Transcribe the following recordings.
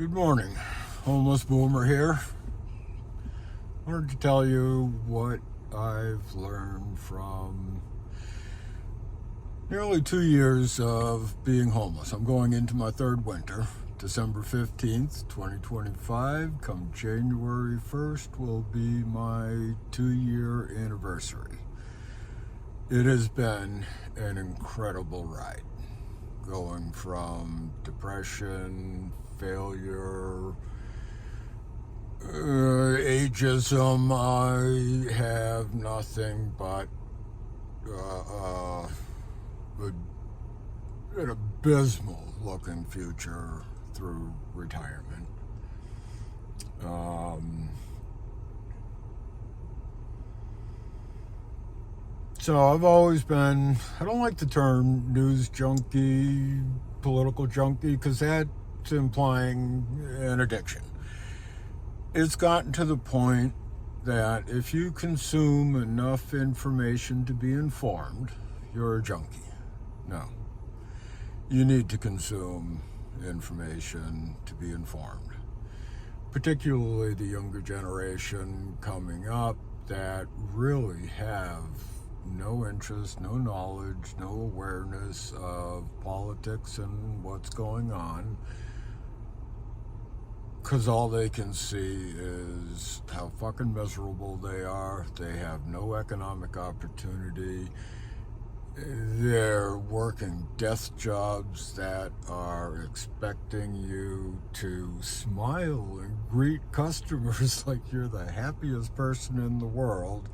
Good morning, homeless boomer here. I wanted to tell you what I've learned from nearly 2 years of being homeless. I'm going into my third winter. December 15th, 2025, come January 1st will be my 2-year anniversary. It has been an incredible ride. Going from depression, failure, ageism, I have nothing but an abysmal looking future through retirement. So I've always been, I don't like the term news junkie, political junkie, because that's implying an addiction. It's gotten to the point that if you consume enough information to be informed, you're a junkie. No. You need to consume information to be informed. Particularly the younger generation coming up that really have no interest, no knowledge, no awareness of politics and what's going on, because all they can see is how fucking miserable they are. They have no economic opportunity. They're working desk jobs that are expecting you to smile and greet customers like you're the happiest person in the world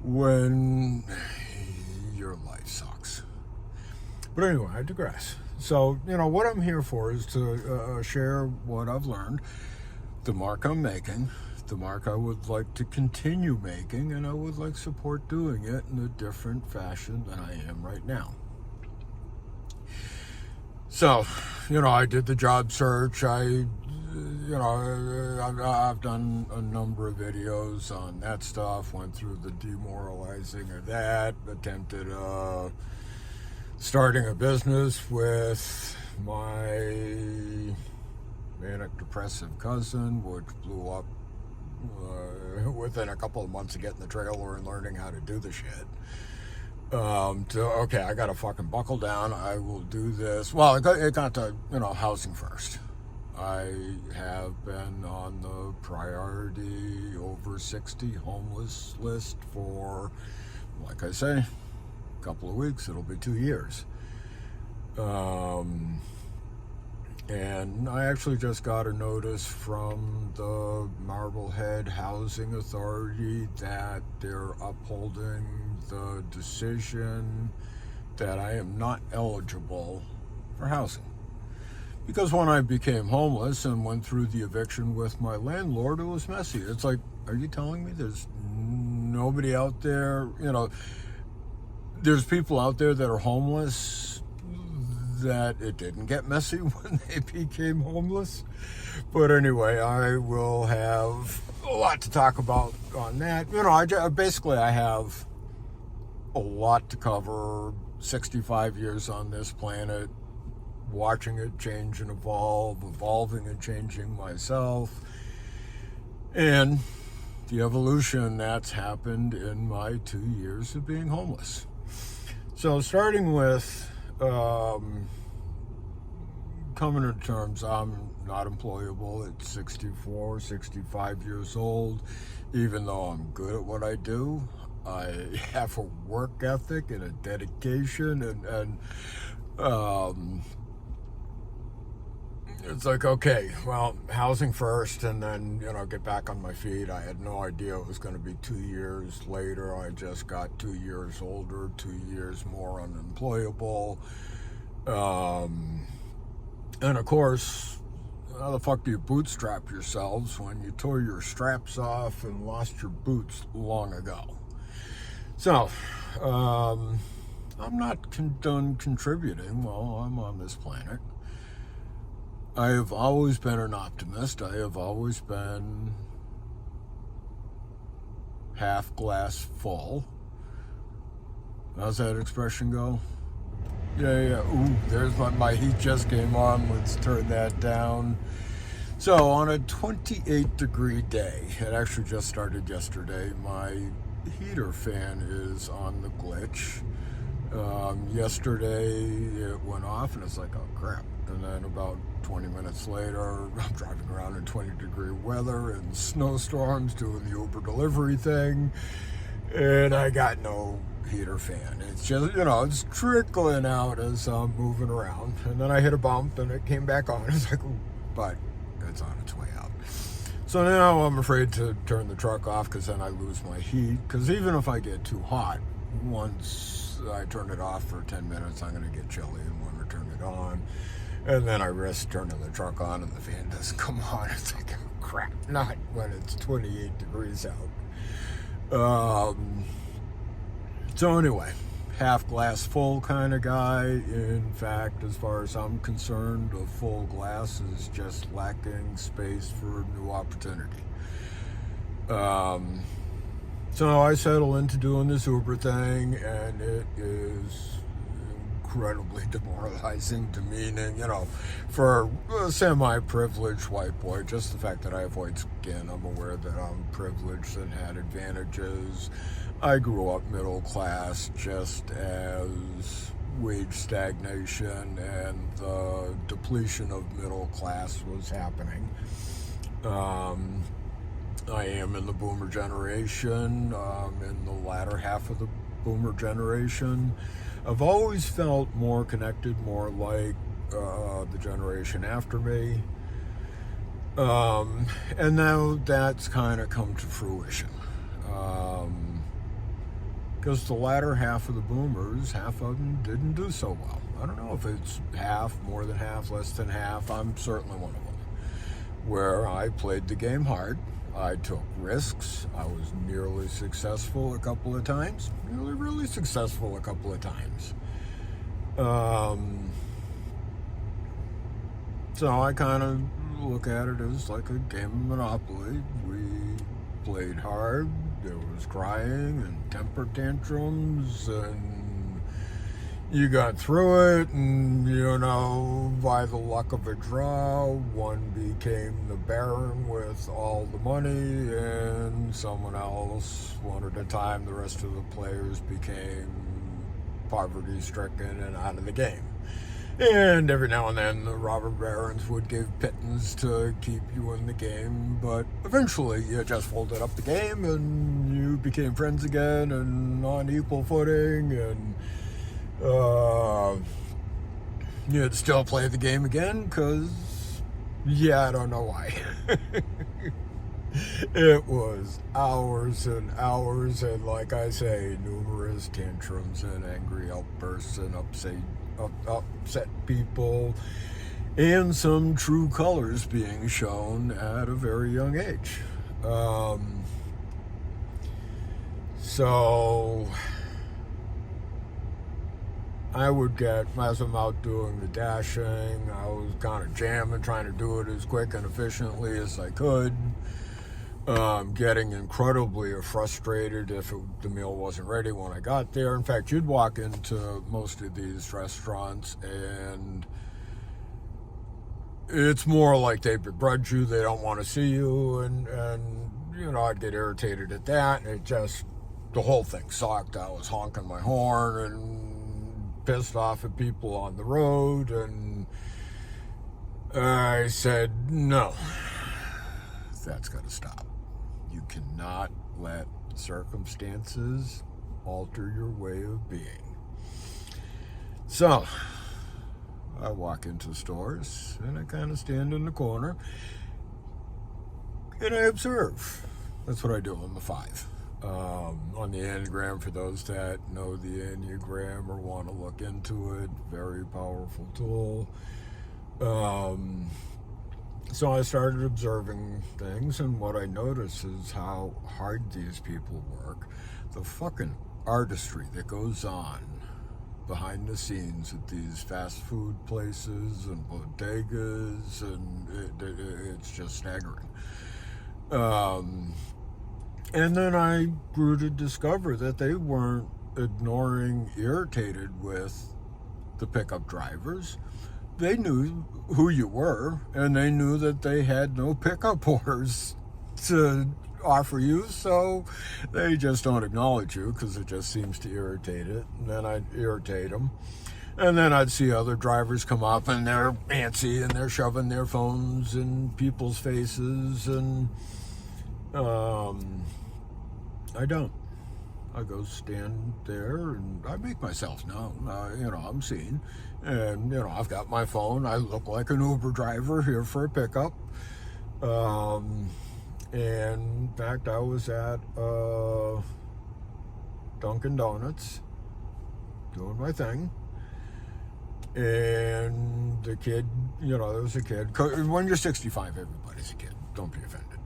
when your life sucks. But anyway, I digress. So, what I'm here for is to share what I've learned, the mark I'm making, the mark I would like to continue making, and I would like support doing it in a different fashion than I am right now. So, I did the job search. I've done a number of videos on that stuff, went through the demoralizing of that, attempted starting a business with my manic depressive cousin, which blew up within a couple of months of getting the trailer and learning how to do the shit. I gotta fucking buckle down. I will do this. Well, it got to, housing first. I have been on the priority over 60 homeless list for, like I say, a couple of weeks. It'll be 2 years. And I actually just got a notice from the Marblehead Housing Authority that they're upholding the decision that I am not eligible for housing. Because when I became homeless and went through the eviction with my landlord, it was messy. It's like, are you telling me there's nobody out there, there's people out there that are homeless that it didn't get messy when they became homeless? But anyway, I will have a lot to talk about on that. I have a lot to cover. 65 years on this planet, watching it change and evolve, evolving and changing myself, and the evolution that's happened in my 2 years of being homeless. So starting with coming to terms, I'm not employable at 64, 65 years old. Even though I'm good at what I do, I have a work ethic and a dedication, and it's like, okay, well, housing first, and then, get back on my feet. I had no idea it was going to be 2 years later. I just got 2 years older, 2 years more unemployable. And of course, how the fuck do you bootstrap yourselves when you tore your straps off and lost your boots long ago? So, I'm not done contributing while I'm on this planet. I have always been an optimist. I have always been half glass full. How's that expression go? Yeah. Ooh, there's my heat just came on. Let's turn that down. So on a 28-degree day, it actually just started yesterday, my heater fan is on the glitch. Yesterday it went off and it's like, oh crap. And then about 20 minutes later, I'm driving around in 20-degree weather and snowstorms doing the Uber delivery thing. And I got no heater fan. It's just, it's trickling out as I'm moving around. And then I hit a bump and it came back on. It's like, ooh, but it's on its way out. So now I'm afraid to turn the truck off because then I lose my heat. Because even if I get too hot, once I turn it off for 10 minutes, I'm going to get chilly and want to turn it on. And then I risk turning the truck on and the fan doesn't come on. It's like, oh, crap, not when it's 28 degrees out. So anyway, half glass full kind of guy. In fact, as far as I'm concerned, a full glass is just lacking space for new opportunity. So I settle into doing this Uber thing, and it is incredibly demoralizing, demeaning, for a semi-privileged white boy. Just the fact that I have white skin, I'm aware that I'm privileged and had advantages. I grew up middle class just as wage stagnation and the depletion of middle class was happening. I am in the boomer generation, in the latter half of the boomer generation. I've always felt more connected, more like the generation after me. And now that's kind of come to fruition. Because the latter half of the boomers, half of them didn't do so well. I don't know if it's half, more than half, less than half. I'm certainly one of them. Where I played the game hard. I took risks. I was nearly successful a couple of times. Nearly really successful a couple of times. So I kind of look at it as like a game of Monopoly. We played hard. There was crying and temper tantrums, and you got through it, and by the luck of a draw, one became the baron with all the money, and someone else, one at a time, the rest of the players became poverty stricken and out of the game. And every now and then the robber barons would give pittance to keep you in the game, but eventually you just folded up the game and you became friends again and on equal footing, and you'd still play the game again because, I don't know why. It was hours and hours, and like I say, numerous tantrums and angry outbursts and upset people, and some true colors being shown at a very young age. So I would get, as I'm out doing the dashing, I was kind of jamming, trying to do it as quick and efficiently as I could. Getting incredibly frustrated if the meal wasn't ready when I got there. In fact, you'd walk into most of these restaurants and it's more like they begrudge you, they don't want to see you, and I'd get irritated at that, and it just, the whole thing sucked. I was honking my horn and pissed off at people on the road, and I said, no, that's got to stop. You cannot let circumstances alter your way of being. So I walk into stores and I kind of stand in the corner and I observe. That's what I do on the 5. On the Enneagram, for those that know the Enneagram or want to look into it, very powerful tool. So I started observing things, and what I noticed is how hard these people work. The fucking artistry that goes on behind the scenes at these fast food places and bodegas, and it's just staggering. And then I grew to discover that they weren't irritated with the pickup drivers. they knew who you were, and they knew that they had no pickup orders to offer you, so they just don't acknowledge you because it just seems to irritate it. And then I'd irritate them. And then I'd see other drivers come up and they're antsy and they're shoving their phones in people's faces, and I don't. I go stand there and I make myself known. I'm seen. And, I've got my phone. I look like an Uber driver here for a pickup. And in fact, I was at Dunkin' Donuts doing my thing. And the kid, there was a kid. When you're 65, everybody's a kid. Don't be offended.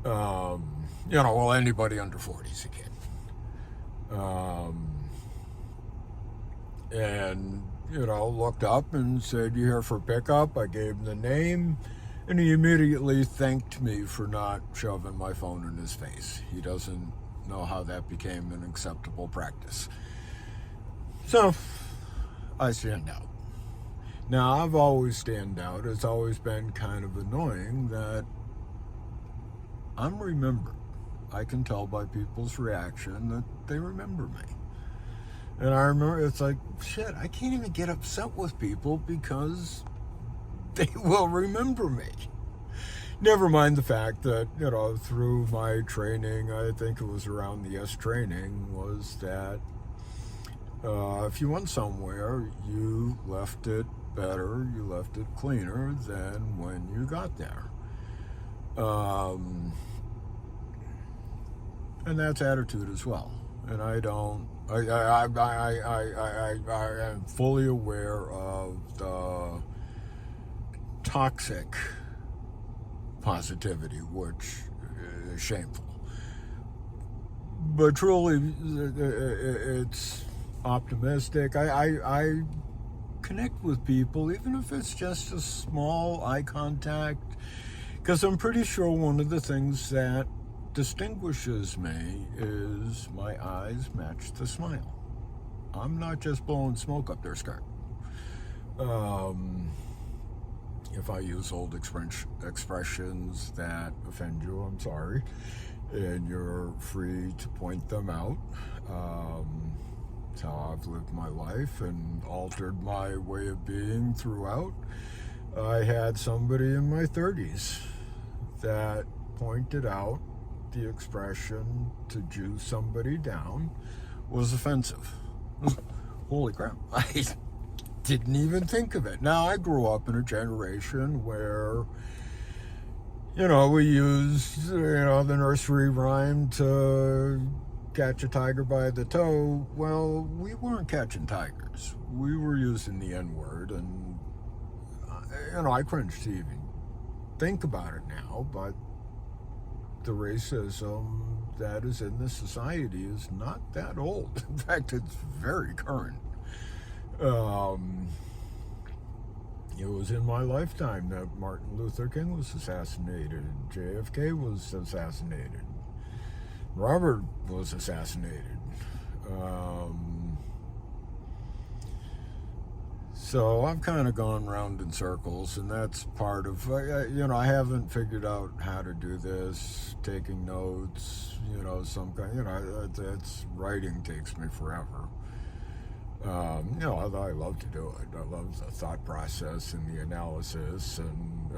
Well, anybody under 40 is a kid. And looked up and said, "You here for pickup?" I gave him the name, and he immediately thanked me for not shoving my phone in his face. He doesn't know how that became an acceptable practice. So I stand out. Now, I've always stand out. It's always been kind of annoying that I'm remembered. I can tell by people's reaction that they remember me. And I remember, it's like, shit, I can't even get upset with people because they will remember me. Never mind the fact that, through my training, I think it was around the S training, was that if you went somewhere, you left it better, you left it cleaner than when you got there. And that's attitude as well. And I am fully aware of the toxic positivity, which is shameful. But truly, it's optimistic. I connect with people, even if it's just a small eye contact, because I'm pretty sure one of the things that distinguishes me is my eyes match the smile. I'm not just blowing smoke up their skirt. If I use old expressions that offend you, I'm sorry, and you're free to point them out. It's how I've lived my life and altered my way of being throughout. I had somebody in my 30s that pointed out the expression "to Jew somebody down" was offensive. Holy crap. I didn't even think of it. Now, I grew up in a generation where, we used, the nursery rhyme to catch a tiger by the toe. Well, we weren't catching tigers. We were using the N-word, and, I cringe to even think about it now, but the racism that is in this society is not that old. In fact, it's very current. It was in my lifetime that Martin Luther King was assassinated, JFK was assassinated, Robert was assassinated. So I've kind of gone round in circles, and that's part of, I haven't figured out how to do this, taking notes, some kind, it's writing takes me forever. I love to do it. I love the thought process and the analysis and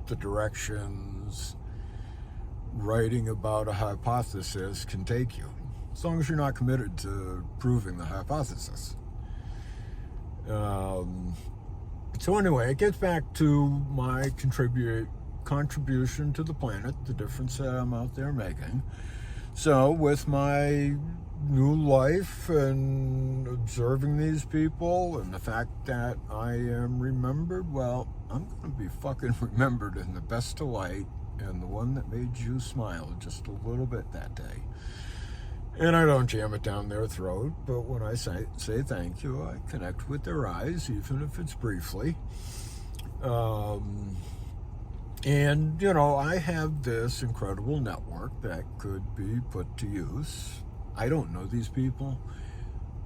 the directions writing about a hypothesis can take you, as long as you're not committed to proving the hypothesis. So anyway, it gets back to my contribution to the planet, the difference that I'm out there making. So with my new life and observing these people and the fact that I am remembered, well, I'm going to be fucking remembered in the best of light, and the one that made you smile just a little bit that day. And I don't jam it down their throat, but when I say thank you, I connect with their eyes, even if it's briefly. And, I have this incredible network that could be put to use. I don't know these people.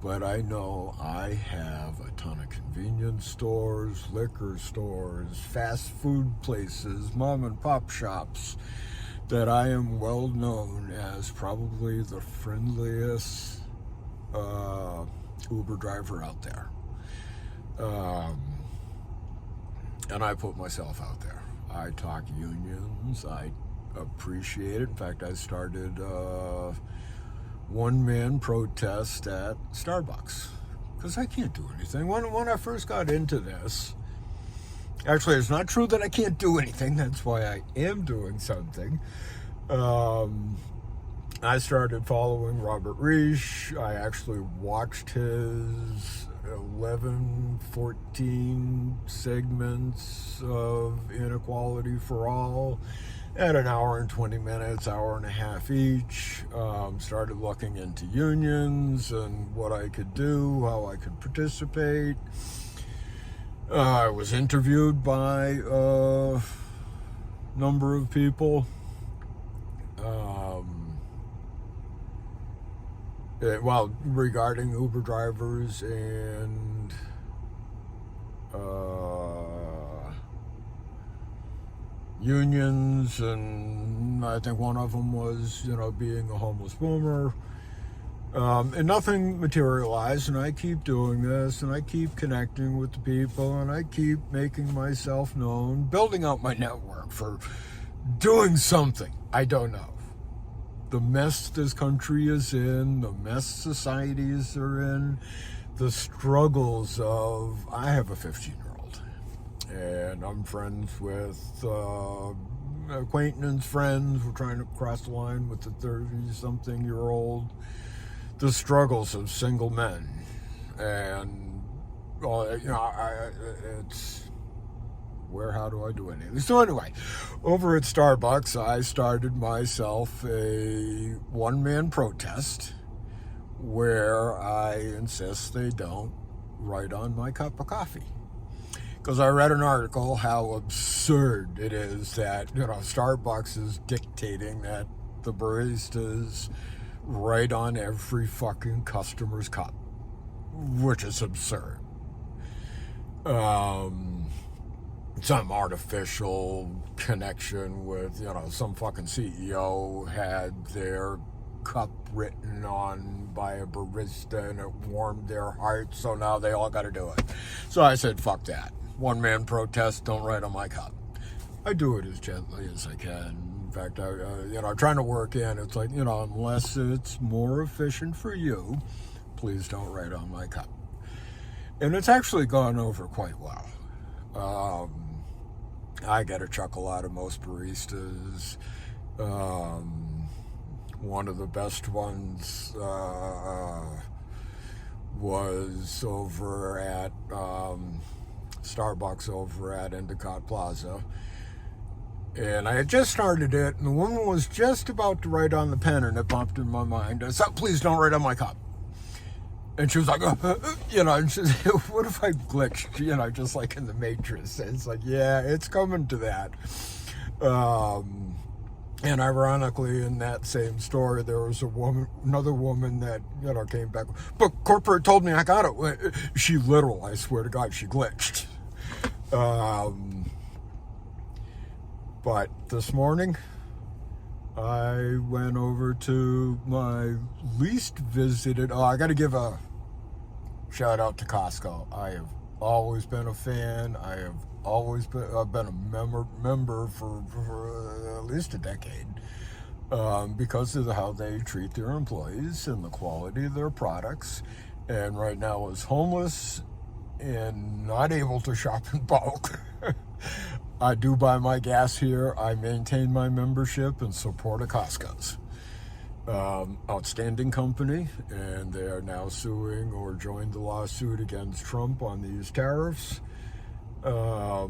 but I know I have a ton of convenience stores, liquor stores, fast food places, mom and pop shops, that I am well known as probably the friendliest Uber driver out there. And I put myself out there. I talk unions. I appreciate it. In fact, I started one-man protest at Starbucks because I can't do anything. When I first got into this, actually, it's not true that I can't do anything. That's why I am doing something. I started following Robert Reich. I actually watched his 14 segments of Inequality for All at an hour and 20 minutes, hour and a half each. Started looking into unions and what I could do, how I could participate. I was interviewed by a number of people. Regarding Uber drivers and unions, and I think one of them was, being a homeless boomer. And nothing materialized, and I keep doing this, and I keep connecting with the people, and I keep making myself known, building out my network for doing something. I don't know. The mess this country is in, the mess societies are in, the struggles of... I have a 15-year-old, and I'm friends with acquaintance friends. We're trying to cross the line with the 30-something-year-old. The struggles of single men, and it's... how do I do anything? So anyway, over at Starbucks, I started myself a one-man protest where I insist they don't write on my cup of coffee. Because I read an article how absurd it is that, Starbucks is dictating that the baristas write on every fucking customer's cup, which is absurd. Some artificial connection with, some fucking CEO had their cup written on by a barista and it warmed their heart, so now they all got to do it. So I said, fuck that. One-man protest, don't write on my cup. I do it as gently as I can. In fact, I'm trying to work in, it's like, unless it's more efficient for you, please don't write on my cup. And it's actually gone over quite well. I get a chuckle out of most baristas. One of the best ones was over at Starbucks over at Endicott Plaza. And I had just started it, and the woman was just about to write on the pen, and it popped in my mind. I said, please don't write on my cup. And she was like, and she said, what if I glitched, just like in the Matrix? And it's like, yeah, it's coming to that. And ironically, in that same story, there was another woman that, came back. But corporate told me I got it. She literal, I swear to God, she glitched. But this morning, I went over to my least visited... I got to give a shout out to Costco. I have always been a fan. I have always been a member for at least a decade because of how they treat their employees and the quality of their products. And right now, as homeless and not able to shop in bulk, I do buy my gas here. I maintain my membership and support a Costco's. Outstanding company, and they are now suing or joined the lawsuit against Trump on these tariffs. So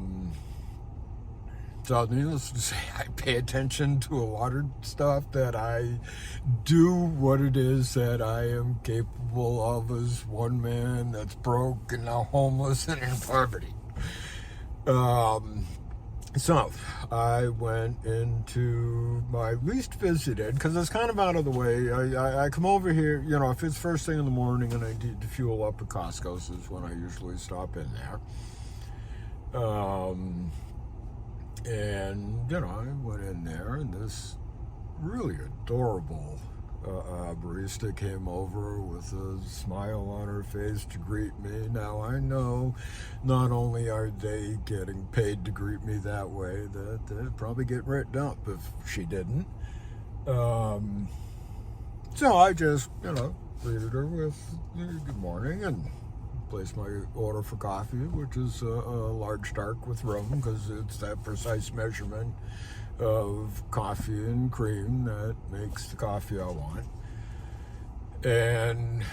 needless to say, I pay attention to a lot of stuff, that I do what it is that I am capable of as one man that's broke and now homeless and in poverty. So I went into my least visited, because it's kind of out of the way. I come over here, if it's first thing in the morning and I need to fuel up at Costco's is when I usually stop in there. And, I went in there, and this really adorable barista came over with a smile on her face to greet me. Now, I know not only are they getting paid to greet me that way, that they'd probably get written up if she didn't. So I just, greeted her with good morning and placed my order for coffee, which is a large dark with rum, because it's that precise measurement of coffee and cream that makes the coffee I want. And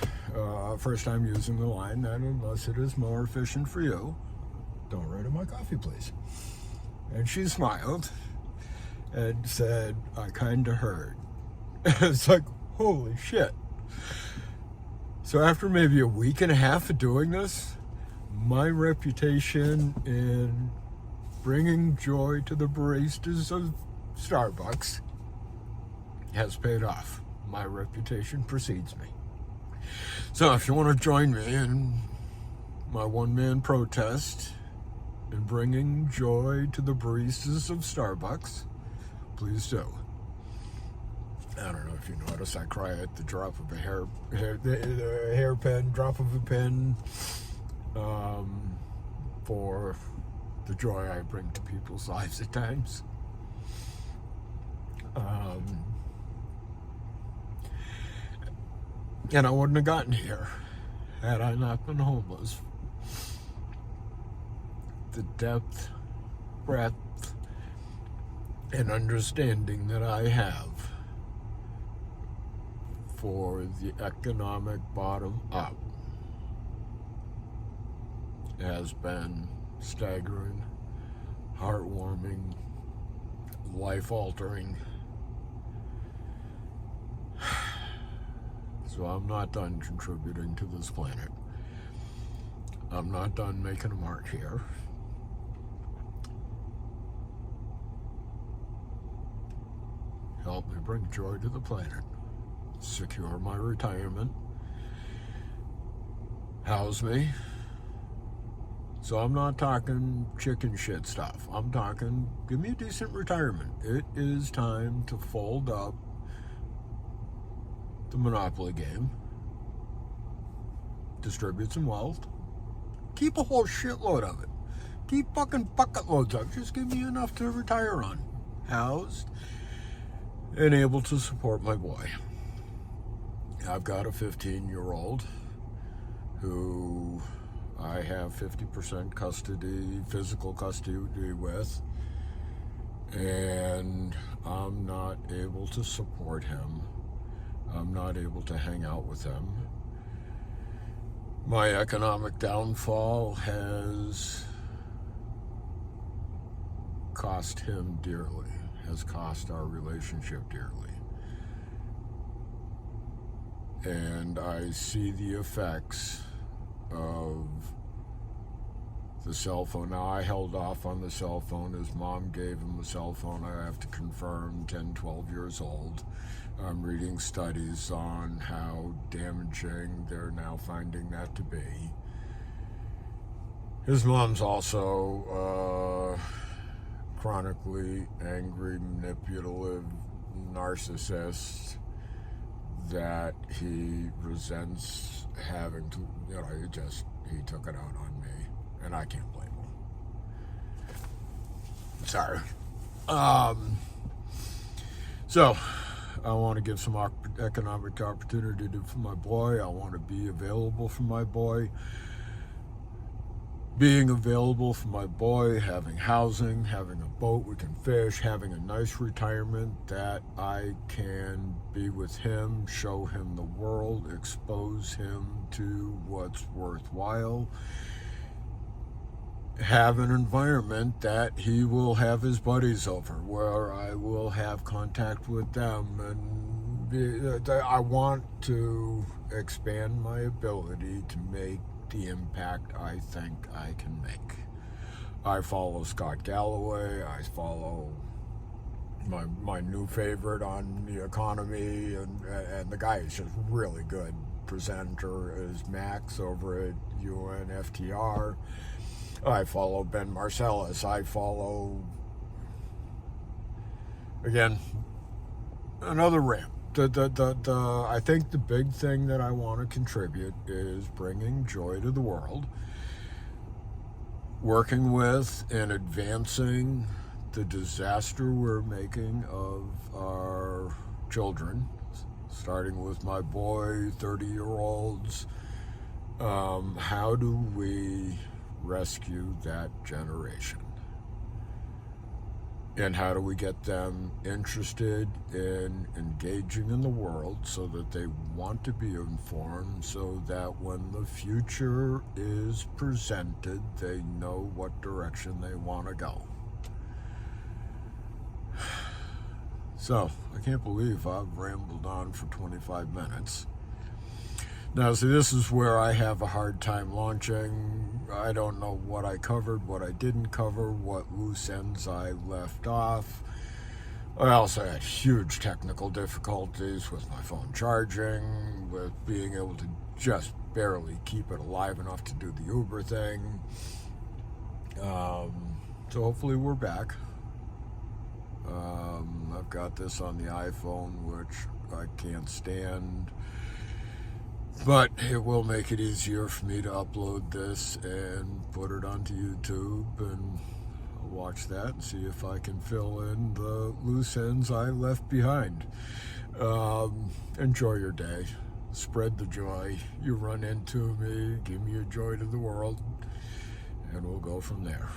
first time using the line that unless it is more efficient for you, don't order my coffee, please. And she smiled and said, I kind of heard. It's like, holy shit. So after maybe a week and a half of doing this, my reputation in bringing joy to the baristas of Starbucks has paid off. My reputation precedes me. So if you want to join me in my one-man protest in bringing joy to the baristas of Starbucks, please do. I don't know if you notice, I cry at the drop of a hairpin, drop of a pen, for the joy I bring to people's lives at times. And I wouldn't have gotten here had I not been homeless. The depth, breadth, and understanding that I have for the economic bottom up has been staggering, heartwarming, life-altering. So I'm not done contributing to this planet. I'm not done making a mark here. Help me bring joy to the planet. Secure my retirement. House me. So I'm not talking chicken shit stuff. I'm talking, give me a decent retirement. It is time to fold up the Monopoly game, distribute some wealth, keep a whole shitload of it. Keep fucking bucket loads of it. Just give me enough to retire on. Housed and able to support my boy. I've got a 15-year-old who I have 50% custody, physical custody with, and I'm not able to support him. I'm not able to hang out with him. My economic downfall has cost him dearly, has cost our relationship dearly. And I see the effects of the cell phone. Now, I held off on the cell phone. His mom gave him the cell phone. I have to confirm, 10, 12 years old. I'm reading studies on how damaging they're now finding that to be. His mom's also chronically angry, manipulative narcissist that he resents having to, he took it out on me, and I can't blame him. Sorry. So, I want to give some economic opportunity for my boy. I want to be available for my boy. Being available for my boy, having housing, having a boat we can fish, having a nice retirement that I can be with him, show him the world, expose him to what's worthwhile. Have an environment that he will have his buddies over, where I will have contact with them, and I want to expand my ability to make the impact I think I can make. I follow Scott Galloway. I follow my new favorite on the economy, and the guy is just really good. Presenter is Max over at UNFTR. I follow Ben Marcellus. I follow, again, another ramp. I think the big thing that I want to contribute is bringing joy to the world, working with and advancing the disaster we're making of our children, starting with my boy, 30-year-olds. How do we rescue that generation? And how do we get them interested in engaging in the world so that they want to be informed, so that when the future is presented, they know what direction they want to go? So, I can't believe I've rambled on for 25 minutes. Now, see, this is where I have a hard time launching. I don't know what I covered, what I didn't cover, what loose ends I left off. I also had huge technical difficulties with my phone charging, with being able to just barely keep it alive enough to do the Uber thing. So hopefully we're back. I've got this on the iPhone, which I can't stand. But it will make it easier for me to upload this and put it onto YouTube, and I'll watch that and see if I can fill in the loose ends I left behind. Enjoy your day. Spread the joy. You run into me, give me your joy to the world, and we'll go from there.